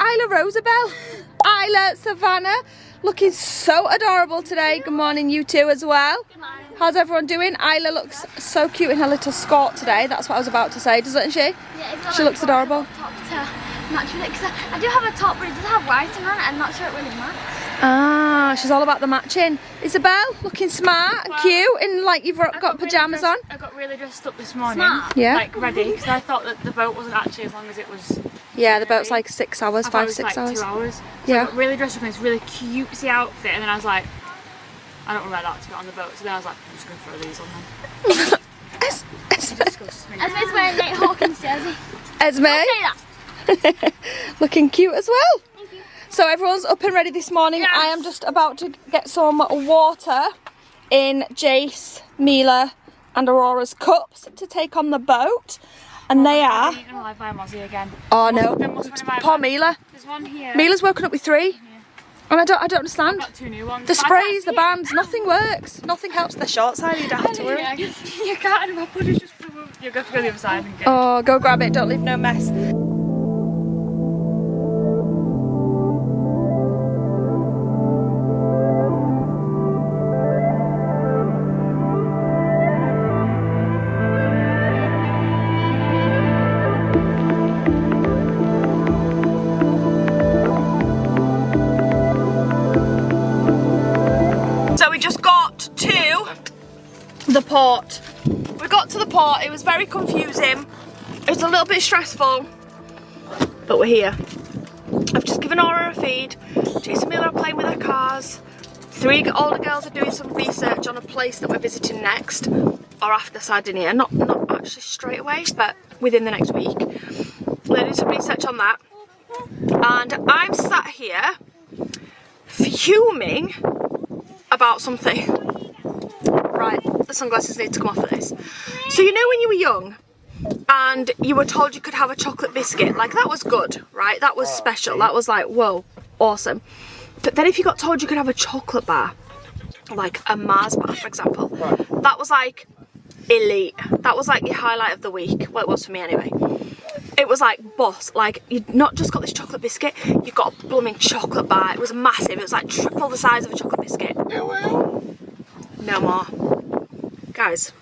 Isla Rosabelle. Isla Savannah. Looking so adorable today. Good morning, you two as well. Good morning. How's everyone doing? Isla looks so cute in her little skirt today. That's what I was about to say, doesn't she? Yeah, She looks adorable. Top to match with it, because I do have a top, but it does have writing on it. I'm not sure it really matches. Ah, she's all about the matching. Isabel, looking smart and cute, and like you've got pyjamas on. I got really dressed up this morning, Smart. Yeah. like ready, because I thought that the boat wasn't actually as long as it was. Yeah, the boat's like 6 hours, I thought it 5, was 6 like hours. 2 hours. So Yeah. I got really dressed up in this really cutesy outfit, and then I was like, I don't want to wear that to get on the boat. So then I was like, I'm just going to throw these on then. Esme's wearing Nate Hawkins' jersey. Esme, Say that. looking cute as well. Thank you. So everyone's up and ready this morning. Yes. I am just about to get some water in Jace, Mila and Aurora's cups to take on the boat. And they are... I'm eaten alive by a mozzie again. Oh no, There must have been in my poor bag. Mila. There's one here. Mila's woken up with 3. And I don't understand. I've got 2 new ones. The but I can't sprays, the see it. bands, nothing works. Nothing helps the short side, you don't have to worry. Yeah, I can see your cat and my pudding just flew over. You've got to go the other side and get Oh, go grab it, don't leave no mess. So we just got to the port. We got to the port, it was very confusing. It was a little bit stressful, but we're here. I've just given Aura a feed. Jason and Mila are playing with their cars. 3 older girls are doing some research on a place that we're visiting next, or after Sardinia. Not actually straight away, but within the next week. They're doing some research on that. And I'm sat here fuming about something. Right, the sunglasses need to come off for this. So you know when you were young and you were told you could have a chocolate biscuit, like that was good, right? That was special, that was like, whoa, awesome. But then if you got told you could have a chocolate bar, like a Mars bar for example, that was like elite. That was like your highlight of the week. Well, it was for me anyway. It was like boss, like you'd not just got this chocolate biscuit, you got a blooming chocolate bar. It was massive, it was like triple the size of a chocolate biscuit. No more. Guys,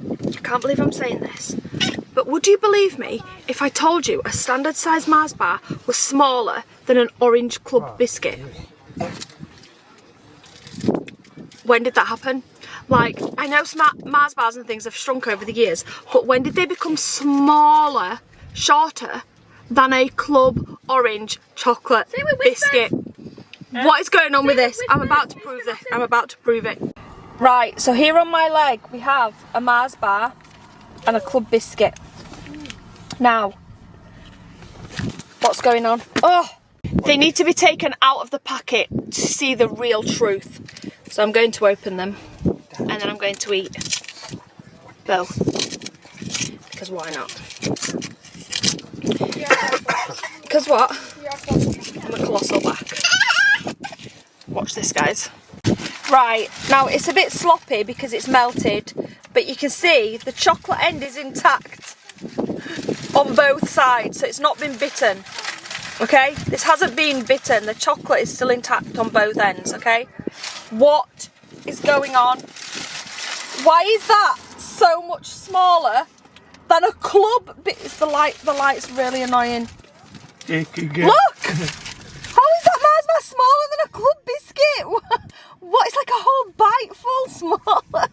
I can't believe I'm saying this, but would you believe me if I told you a standard size Mars bar was smaller than an orange club biscuit? When did that happen? Like, I know Mars bars and things have shrunk over the years, but when did they become smaller, shorter than a club orange chocolate biscuit? What is going on with this? I'm about to prove this. I'm about to prove it. Right, so here on my leg we have a Mars bar and a club biscuit. Now, what's going on? Oh, they need to be taken out of the packet to see the real truth. So I'm going to open them and then I'm going to eat both. Because why not? Because what? I'm a colossal back. Watch this, guys. Right, now it's a bit sloppy because it's melted, but you can see the chocolate end is intact on both sides, so it's not been bitten, okay? This hasn't been bitten, the chocolate is still intact on both ends, okay? What is going on? Why is that so much smaller than a club? It's the light's really annoying. Look! How is that Mars bar smaller than a club biscuit? What? It's like a whole bite full smaller.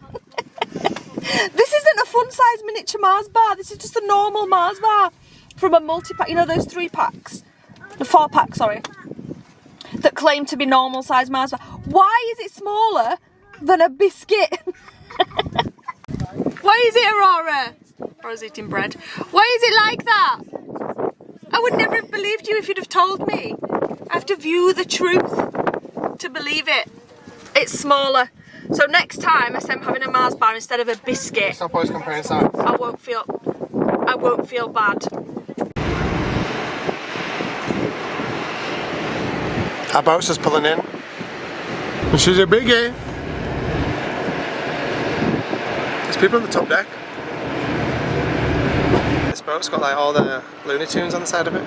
This isn't a fun size miniature Mars bar. This is just a normal Mars bar from a multi-pack. You know those 3 packs? The 4 pack, sorry. That claim to be normal size Mars bar. Why is it smaller than a biscuit? Why is it, Aurora? Aurora's eating bread. Why is it like that? I would never have believed you if you'd have told me. I have to view the truth to believe it. It's smaller. So next time I say I'm having a Mars bar instead of a biscuit, Stop always comparing size. I won't feel bad. Our boat's just pulling in. She's a biggie. There's people on the top deck. This boat's got like all the Looney Tunes on the side of it.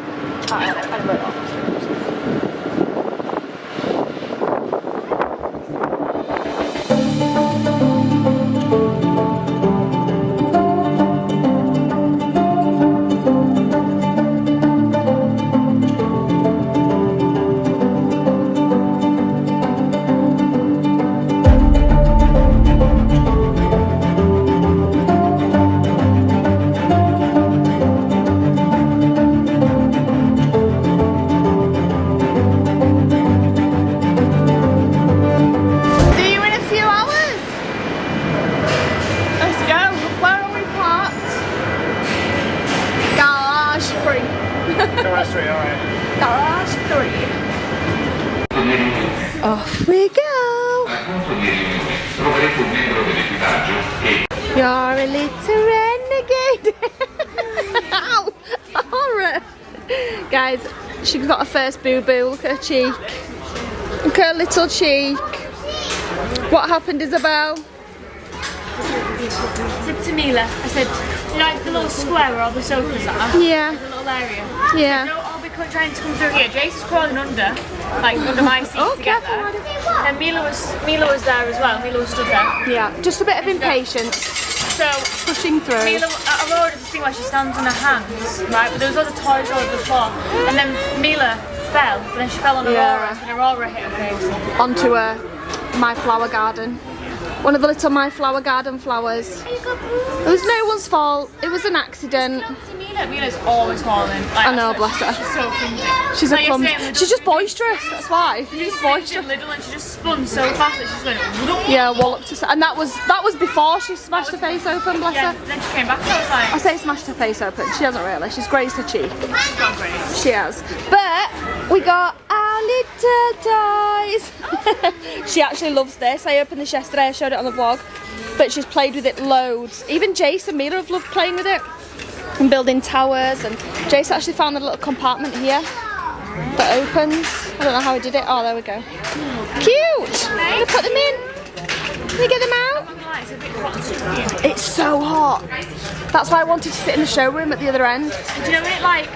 Off we go. You're a little renegade. Ow! Alright. Guys, she's got her first boo-boo. Look at her cheek. Look at her little cheek. What happened, Isabel? I said to Mila, I said, you know, like the little square where all the sofas are? Yeah. The little area. Yeah. No, I'll be trying to come through here. Jace is crawling under, like under my seat to get there. And Mila was there as well. Mila was stood there. Yeah. Just a bit of impatience. So Pushing through. Mila, I've ordered this thing where she stands on her hands, right? But there was other toys all over the floor. And then Mila fell, but then she fell on Aurora, and Aurora hit her face. Onto my flower garden. One of the little My Flower Garden flowers. It was no one's fault. It was an accident. Mila's always falling. Like, I know, bless her. She's so clumsy. She's a clumsy. She's just boisterous. That's why. She's just boisterous. Little and she just spun so fast that she's went. Yeah, walloped her. And that was before she smashed her face open. Bless Yeah. her. Then she came back. And I was like, I say smashed her face open. She hasn't really. She's grazed her cheek. she's gone great. She has. But we got our little toys. She actually loves this. I opened this yesterday. I showed it on the vlog. But she's played with it loads. Even Jace and Mila have loved playing with it. And building towers. And Jace actually found a little compartment here that opens. I don't know how he did it. Oh, there we go. Cute. I'm gonna put them in. Can you get them out? It's a bit hot and stuffy. It's so hot. That's why I wanted to sit in the showroom at the other end. Do you know it like?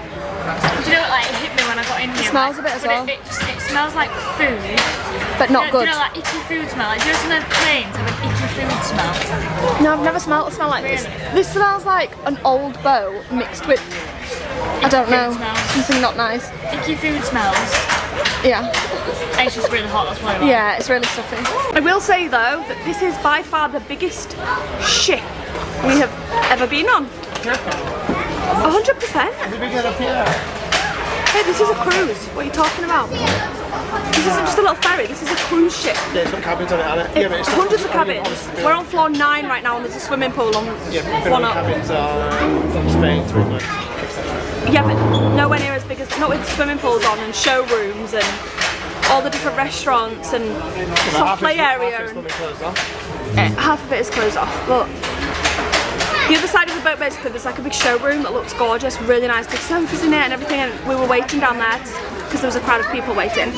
Do you know it hit me when I got in here? It smells a bit as well. It smells like food. But not good. Do you know like icky food smell? Like, do you know some of the planes have an icky food smell? No, I've never smelled a smell like this. This smells like an old bow mixed with, I don't know, something not nice. Icky food smells. Yeah. And it's just really hot, that's why. Yeah, it's really stuffy. I will say though that this is by far the biggest ship we have ever been on. 100%. Hey, this is a cruise. What are you talking about? This isn't just a little ferry, this is a cruise ship. Yeah, it's got cabins on it, hasn't it? Yeah, but it's Hundreds of cabins. We're on floor 9 right now and there's a swimming pool on one up. cabins are from Spain to England. Yeah, but nowhere near as big as, not with swimming pools on and showrooms and all the different restaurants and soft play area. Half of it is closed off, but the other side of the boat basically there's like a big showroom that looks gorgeous, really nice, big sofas in it and everything, and we were waiting down there because there was a crowd of people waiting.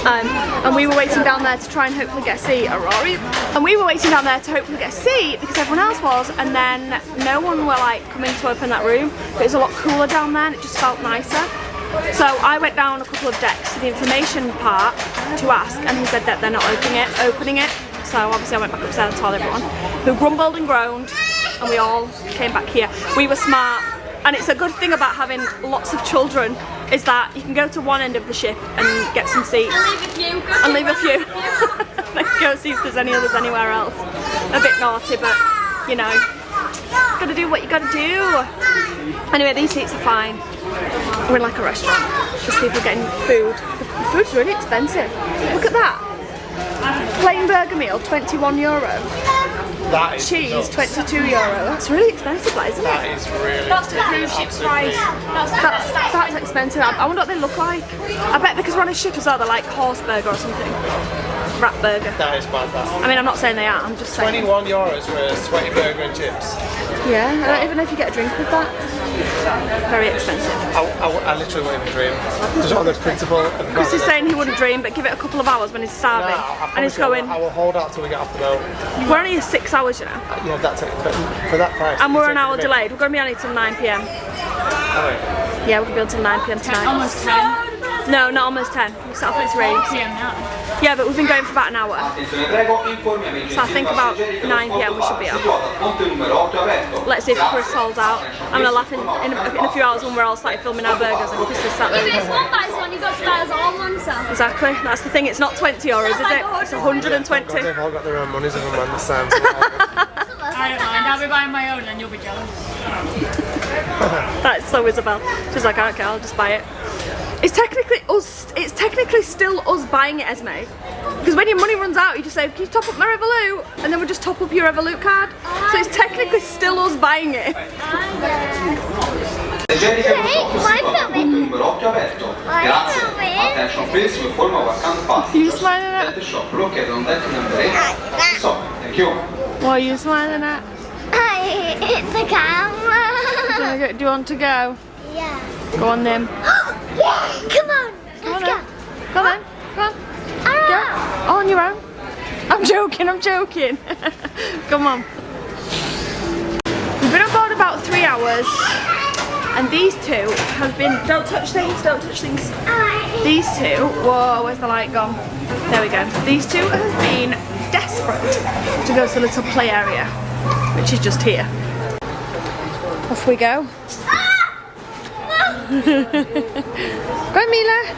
And we were waiting down there to try and hopefully get a seat, Rory. And we were waiting down there to hopefully get a seat because everyone else was, and then no one were like coming to open that room. But it was a lot cooler down there and it just felt nicer. So I went down a couple of decks to the information part to ask, and he said that they're not opening it. So obviously I went back upstairs and told everyone, who grumbled and groaned, and we all came back here. We were smart, and it's a good thing about having lots of children is that you can go to one end of the ship and get some seats. And leave a few. Then go see if there's any others anywhere else. A bit naughty, but you know, gotta do what you gotta do. Anyway, these seats are fine. We're in like a restaurant. There's people getting food. The food's really expensive. Look at that. Plain burger meal, €21. That is Cheese, nuts. €22. That's really expensive, that, isn't it? That is really That's the cruise ship price. That's expensive. I wonder what they look like. I bet because we're on a ship as well, they're like horse burger or something. Rat burger. That is bad, that. I mean, I'm not saying they are, I'm just saying. €21 for a sweaty burger and chips. Yeah, I don't even know if you get a drink with that. Very expensive. I literally wouldn't even dream. Just on the principle of Chris is saying he wouldn't dream, but give it a couple of hours when he's starving. And he's going, I will hold out till we get off the boat. we're only here 6 hours, you know. Yeah, that's it. But for that price. And we're it's an hour like- delayed. We're going to be on it till 9 PM. Oh, Yeah, we're going to be on till 9 PM tonight. Almost 10 No, not almost 10. We start off at 3. PM now. Yeah, but we've been going for about an hour. So I think about 9 PM we should be up. Let's see if Chris holds out. I'm going to laugh in a few hours when we're all starting filming our burgers and Chris is sat there. If it's one buys one, you've got to buy us all one, so. Exactly, that's the thing. It's not €20, is it? It's 120. God, they've all got their own monies of them, understand. I don't mind, I'll be buying my own and you'll be jealous. That's so Isabel. She's like, I don't care, I'll just buy it. It's technically us. It's technically still us buying it, Esme. Because when your money runs out, you just say, "Can you top up my Revolut?" And then we just top up your Revolut card. So it's technically still us buying it. Hey, my filming. My filming. attention please, we form our campus. You smiling at? The shop located on deck number 8. So, thank you. What are you smiling at? It's the camera. Do you want to go? Yeah. Go on then. Yeah. Come on. Let's go. Go then. Come on. Go. On your own. I'm joking. Come on. We've been on board about 3 hours. And these two have been, don't touch things. These two, whoa, where's the light gone? There we go. These two have been desperate to go to the little play area, which is just here. Off we go. Go on, Mila.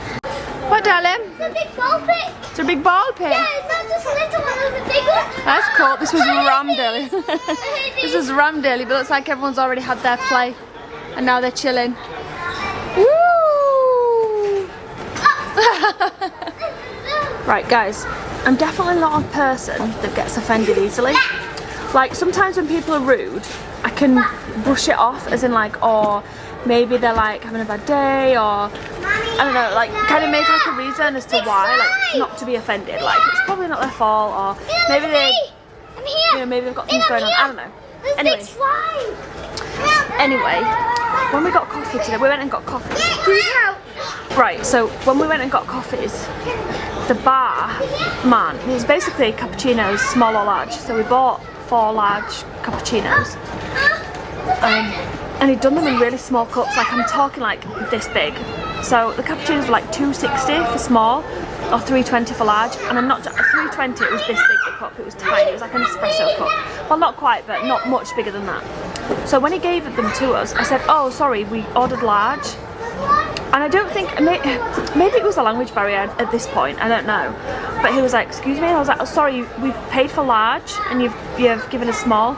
What, darling? It's a big ball pit. It's a big ball pit. Yeah, it's not just a little one, it's a big one. That's cool. This was rammed early. This was rammed early, but it looks like everyone's already had their play. And now they're chilling. Woo! Right, guys, I'm definitely not a person that gets offended easily. Like, sometimes when people are rude, I can brush it off as in like, or maybe they're like having a bad day, or I don't know, like kind of make like a reason as to why, like not to be offended. Like, it's probably not their fault, or maybe they, you know, maybe they've got things going on. I don't know. Anyway, when we got coffee today, we went and got coffee. Right, so when we went and got coffees, the bar man, it was basically cappuccinos, small or large. So we bought 4 large cappuccinos. And he'd done them in really small cups, like I'm talking like this big. So the cappuccinos were like $2.60 for small, or $3.20 for large. And I'm not, $3.20, it was this big the cup, it was tiny, it was like an espresso cup. Well, not quite, but not much bigger than that. So when he gave them to us, I said, oh sorry, we ordered large. And I don't think, maybe it was a language barrier at this point, I don't know. But he was like, excuse me, and I was like, oh sorry, we've paid for large and you've given us small.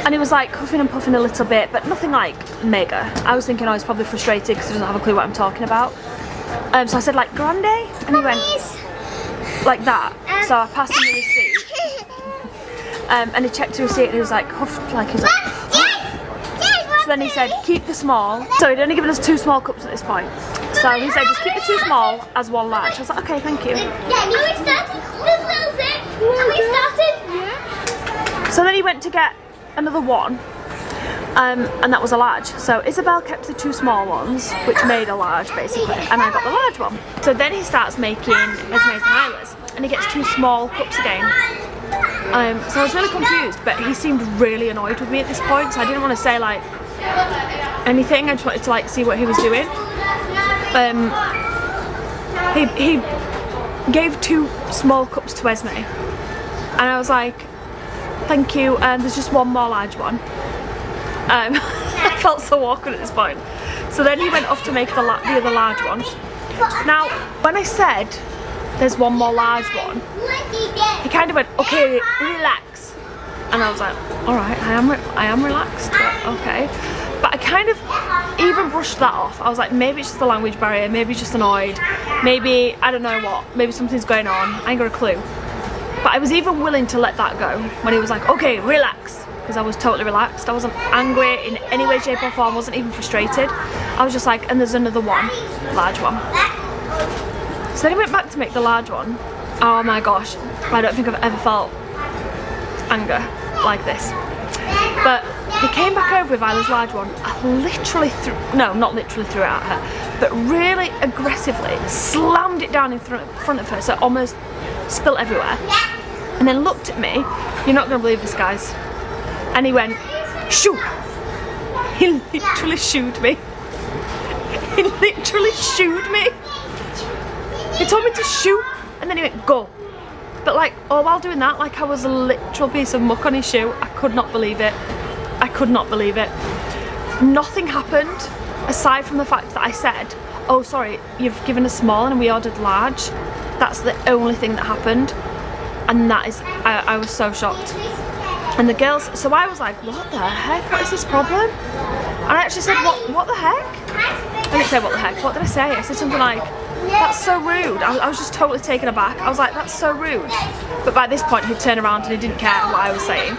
And he was like huffing and puffing a little bit, but nothing like mega. I was thinking, oh, he's probably frustrated because he doesn't have a clue what I'm talking about. So I said like, grande? And he went like that. So I passed him the receipt. And he checked the receipt and he was like, huffed, like he was like, so then he said, keep the small. So he'd only given us 2 small cups at this point. So he said, just keep the 2 small as 1 large. I was like, okay, thank you. Are we started? This little zip? Are we started? Yeah. So then he went to get another one, and that was a large. So Isabel kept the 2 small ones, which made a large basically, and I got the large one. So then he starts making Esme's and Isla's, and he gets 2 small cups again. So I was really confused, but he seemed really annoyed with me at this point, so I didn't want to say like anything. I just wanted to like see what he was doing. He gave 2 small cups to Esme, and I was like, thank you, and there's just 1 more large one. I felt so awkward at this point. So then he went off to make the other large one. Now, when I said there's 1 more large one, he kind of went, okay, relax. And I was like, alright, I am relaxed, but okay. But I kind of even brushed that off. I was like, maybe it's just the language barrier, maybe he's just annoyed, maybe, I don't know what, maybe something's going on, I ain't got a clue. But I was even willing to let that go when he was like, okay, relax. Because I was totally relaxed. I wasn't angry in any way, shape or form, wasn't even frustrated. I was just like, and there's another one, large one. So then he went back to make the large one. Oh my gosh, I don't think I've ever felt anger like this. But he came back over with Isla's large one. I literally not literally threw it at her, but really aggressively slammed it down in front of her, so it almost spilt everywhere. And then looked at me. You're not going to believe this, guys. And he went, shoot. He literally shooed me. He literally shooed me. He told me to shoot, and then he went, go. But like, all while doing that, like I was a literal piece of muck on his shoe. I could not believe it. I could not believe it. Nothing happened aside from the fact that I said, oh sorry, you've given us small and we ordered large. That's the only thing that happened. And that is, I was so shocked. And the girls, so I was like, what the heck? What is this problem? And I actually said, what the heck? I didn't say what the heck, what did I say? I said something like, that's so rude. I was just totally taken aback. I was like, that's so rude. But by this point he'd turned around and he didn't care what I was saying.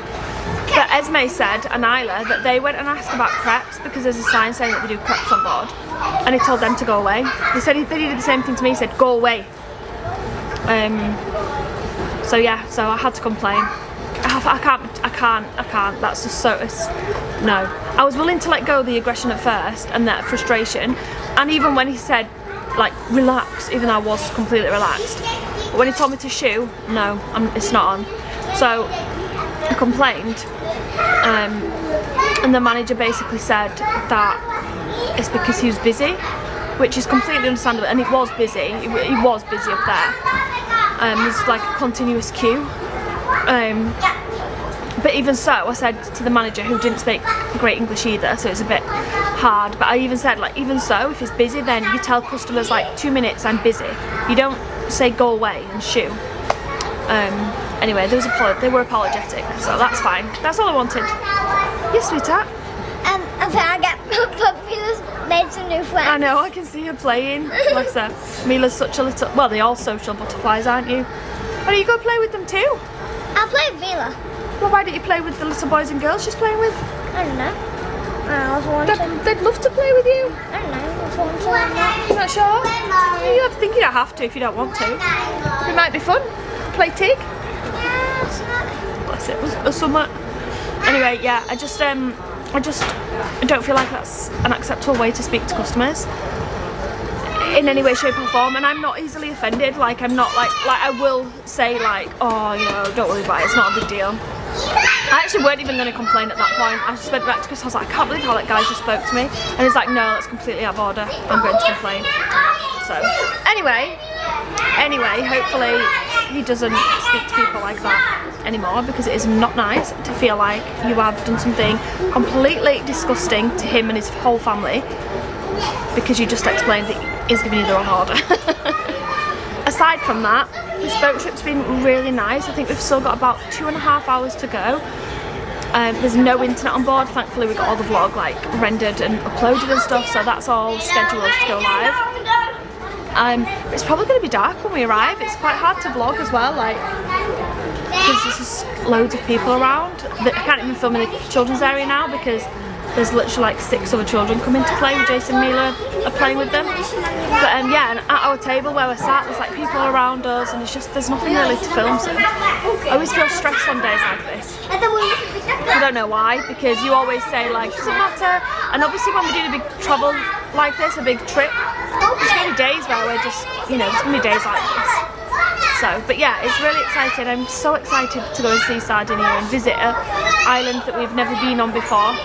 But Esme said, and Isla, that they went and asked about crepes because there's a sign saying that they do crepes on board. And he told them to go away. He said he did the same thing to me. He said, go away. So yeah, so I had to complain. I can't. That's just so, no. I was willing to let go of the aggression at first and that frustration. And even when he said, like, relax, even though I was completely relaxed. But when he told me to shoo, no, it's not on. So I complained. And the manager basically said that it's because he was busy, which is completely understandable, and it was busy. He was busy up there. There's like a continuous queue. But even so, I said to the manager, who didn't speak great English either, so it's a bit hard, but I even said, like, even so, if it's busy, then you tell customers, like, 2 minutes, I'm busy. You don't say go away and shoo. Anyway, they were apologetic, so that's fine. That's all I wanted. Yes, sweetheart? I think I get Mila's made some new friends. I know, I can see her playing. Bless her. Mila's such a little, well, they're all social butterflies, aren't you? Why don't you go play with them too? I'll play with Mila. Well, why don't you play with the little boys and girls she's playing with? I don't know. I was wanting. They'd love to play with you. I don't know. I was wanting. You're not sure? You think you don't have to if you don't want to. It might be fun. Play tig. Bless it. Was summer. Anyway, yeah. I just don't feel like that's an acceptable way to speak to customers in any way, shape or form, and I'm not easily offended. Like, I'm not like I will say, like, oh, you know, don't worry about it, it's not a big deal. I actually weren't even going to complain at that point. I just went back to Chris. I was like, I can't believe how that guy just spoke to me, and he's like, no, that's completely out of order, I'm going to complain. So anyway, hopefully he doesn't speak to people like that anymore, because it is not nice to feel like you have done something completely disgusting to him and his whole family because you just explained that he's giving you the wrong order. Aside from that, this boat trip's been really nice. I think we've still got about 2.5 hours to go. There's no internet on board. Thankfully we got all the vlog like rendered and uploaded and stuff, so that's all scheduled to go live. It's probably going to be dark when we arrive. It's quite hard to vlog as well, like, because there's just loads of people around. I can't even film in the children's area now because there's literally like 6 other children coming to play. Jason and Mila are playing with them. But yeah, and at our table where we're sat, there's like people around us, and it's just, there's nothing really to film. So I always feel stressed on days like this. I don't know why, because you always say like, doesn't matter. And obviously when we do a big travel like this, a big trip, there's going to be days where we're just, you know, there's going to be days like this. So, but yeah, it's really exciting. I'm so excited to go and see Sardinia and visit an island that we've never been on before.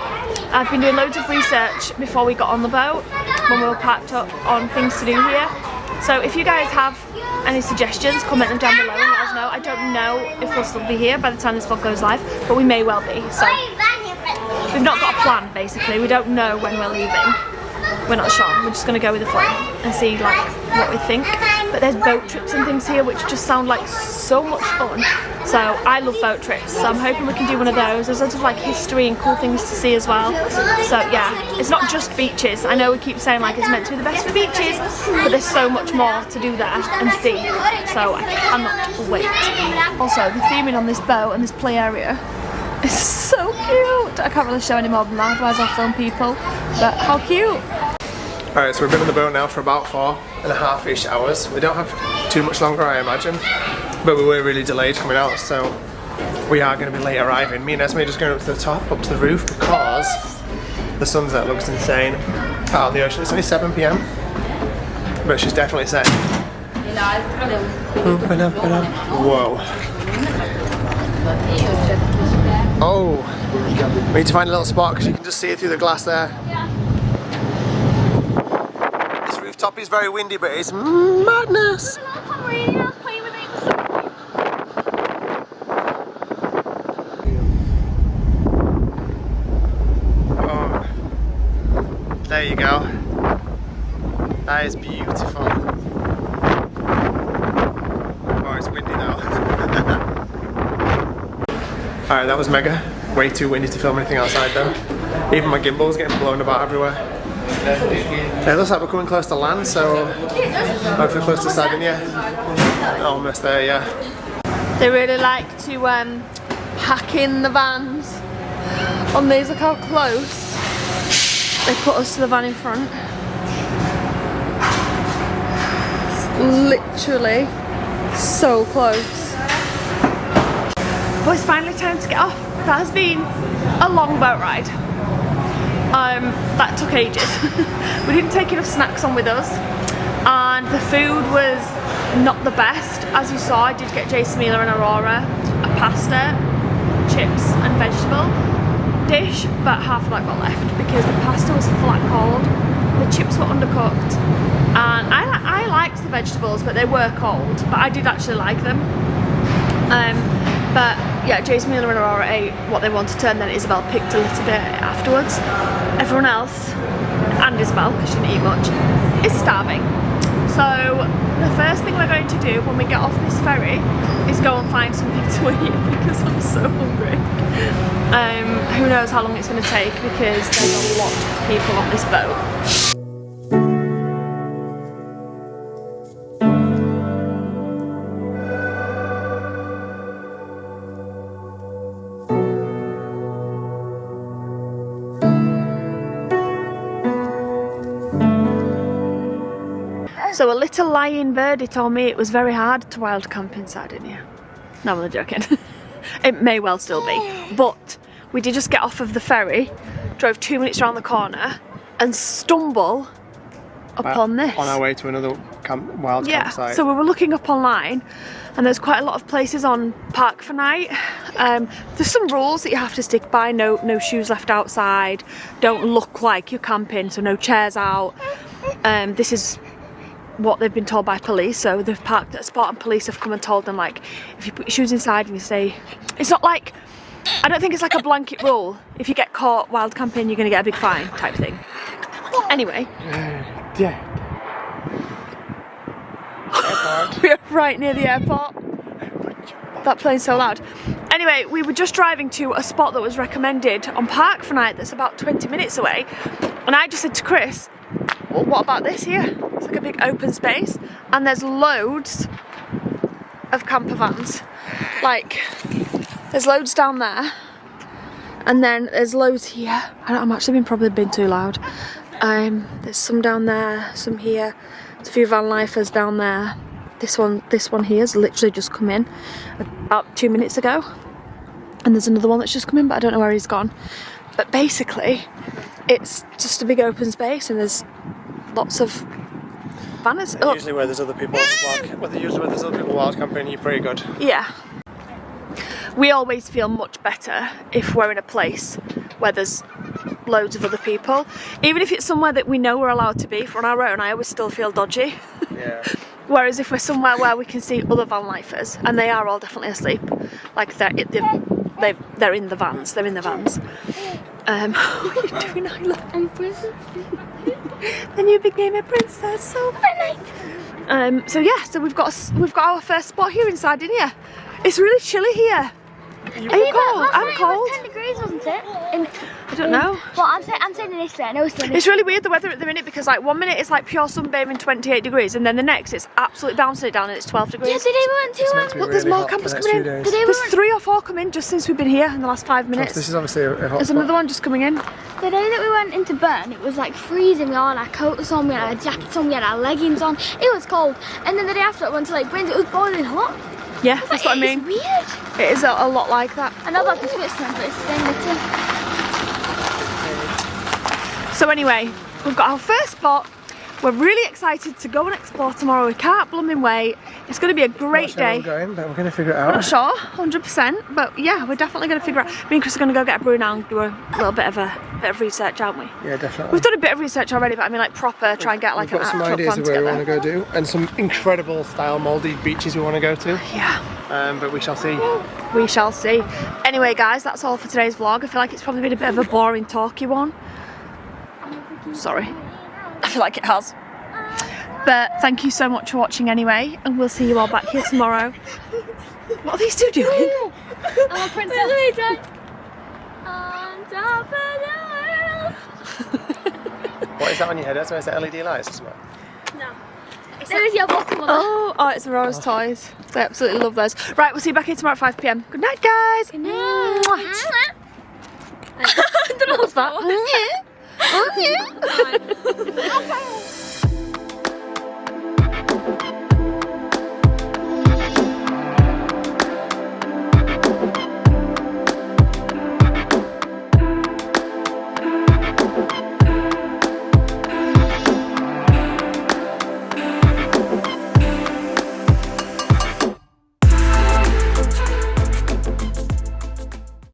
I've been doing loads of research before we got on the boat, when we were packed up, on things to do here. So if you guys have any suggestions, comment them down below and let us know. I don't know if we'll still be here by the time this vlog goes live, but we may well be. So we've not got a plan, basically. We don't know when we're leaving. We're not sure. We're just going to go with the flow and see like what we think. But there's boat trips and things here which just sound like so much fun. So I love boat trips, so I'm hoping we can do one of those. There's lots of like history and cool things to see as well. So yeah, it's not just beaches. I know we keep saying like it's meant to be the best for beaches, but there's so much more to do there and see. So I cannot wait. Also, the theming on this boat and this play area is so cute. I can't really show any more than that, otherwise I'll film people. But how cute. Alright, so we've been on the boat now for about 4.5-ish hours. We don't have too much longer, I imagine, but we were really delayed coming out, so we are going to be late arriving. Me and Esme are just going up to the top, up to the roof, because the sunset looks insane out on the ocean. It's only 7 PM, but she's definitely set. Whoa. Oh, we need to find a little spot because you can just see it through the glass there. This rooftop is very windy, but it's madness. Oh, there you go. That is beautiful. Oh, it's windy now. Alright, that was mega. Way too windy to film anything outside though. Even my gimbal was getting blown about everywhere. It looks like we're coming close to land, so hopefully close to Sardinia. Almost there, yeah. They really like to hacking the vans. On these, look how close they put us to the van in front. It's literally so close. But it's finally time to get off. That has been a long boat ride. That took ages. We didn't take enough snacks on with us, and the food was not the best. As you saw, I did get Jason, Mila and Aurora a pasta, chips and vegetable dish, but half of that got left because the pasta was flat cold, the chips were undercooked, and I liked the vegetables, but they were cold, but I did actually like them. But yeah, Jason, Mila and Aurora ate what they wanted to, and then Isabel picked a little bit afterwards. Everyone else, and Isabel, because she didn't eat much, is starving. So the first thing we're going to do when we get off this ferry is go and find something to eat because I'm so hungry. Who knows how long it's going to take because there's a lot of people on this boat. So a little lying birdie told me it was very hard to wild camp in Sardinia. No, I'm only joking. It may well still be. But we did just get off of the ferry, drove 2 minutes around the corner and stumble upon this. On our way to another wild campsite. So we were looking up online and there's quite a lot of places on Park for Night. There's some rules that you have to stick by. No shoes left outside. Don't look like you're camping, so no chairs out. This is what they've been told by police, so they've parked at a spot and police have come and told them, like, if you put your shoes inside and you say, it's not like, I don't think it's like a blanket rule, if you get caught wild camping you're going to get a big fine type thing. Anyway, we're right near the airport. That plane's so loud. Anyway, we were just driving to a spot that was recommended on Park for Night that's about 20 minutes away, and I just said to Chris, well, what about this here? It's like a big open space and there's loads of camper vans. Like, there's loads down there and then there's loads here. I'm actually probably been too loud. There's some down there, some here. There's a few Vanlifers down there. This one here has literally just come in about 2 minutes ago. And there's another one that's just come in, but I don't know where he's gone. But basically, it's just a big open space and there's lots of vans. Usually where there's other people wild camping, you're pretty good. Yeah. We always feel much better if we're in a place where there's loads of other people. Even if it's somewhere that we know we're allowed to be. If we're on our own, I always still feel dodgy. Yeah. Whereas if we're somewhere where we can see other van lifers, and they are all definitely asleep, like they're in the vans. They're in the vans. What are you doing, Isla? I'm princess. Then you became a princess, so funny. So yeah, so we've got our first spot here in Sardinia. It's really chilly here. Are you cold? I'm cold. It was 10 degrees, wasn't it? I don't know. Well, I'm saying in Italy. I know it's It's really weird the weather at the minute because like 1 minute it's like pure sunbathing 28 degrees and then the next it's absolutely bouncing it down and it's 12 degrees. Yeah, today we went to Look, there's more campers coming in. There's 3 or 4 come in just since we've been here in the last 5 minutes. This is obviously a hot There's spot. another one just coming in. The day that we went into Bern, it was like freezing. We all had our coats on, we had our jackets on, we had our leggings on. It was cold. And then the day after I went to Lake Brins, it was boiling hot. Yeah, that's what I mean. It's weird. It is a lot like that. I know that's in Switzerland, but it's staying there too. So anyway, we've got our first spot. We're really excited to go and explore tomorrow. We can't blooming wait. It's going to be a great day. Not sure where we're going, but we're going to figure it out. Not sure, 100%, but yeah, we're definitely going to figure out. Me and Chris are going to go get a brew now and do a little bit of research, aren't we? Yeah, definitely. We've done a bit of research already, but I mean like proper, try and get like We've an got some actual ideas plan of where we want to together. go do, and some incredible style mouldy beaches we want to go to. Yeah. But we shall see. We shall see. Anyway guys, that's all for today's vlog. I feel like it's probably been a bit of a boring talky one. Sorry. I feel like it has. But thank you so much for watching anyway, and we'll see you all back here tomorrow. What are these two doing? I'm a princess. On top of the world. What is that on your head? Is that LED lights or something? No. There is your bottom one. Oh, it's Aurora's toys. They absolutely love those. Right, we'll see you back here tomorrow at 5 PM. Good night, guys. Good night. I don't know what's that.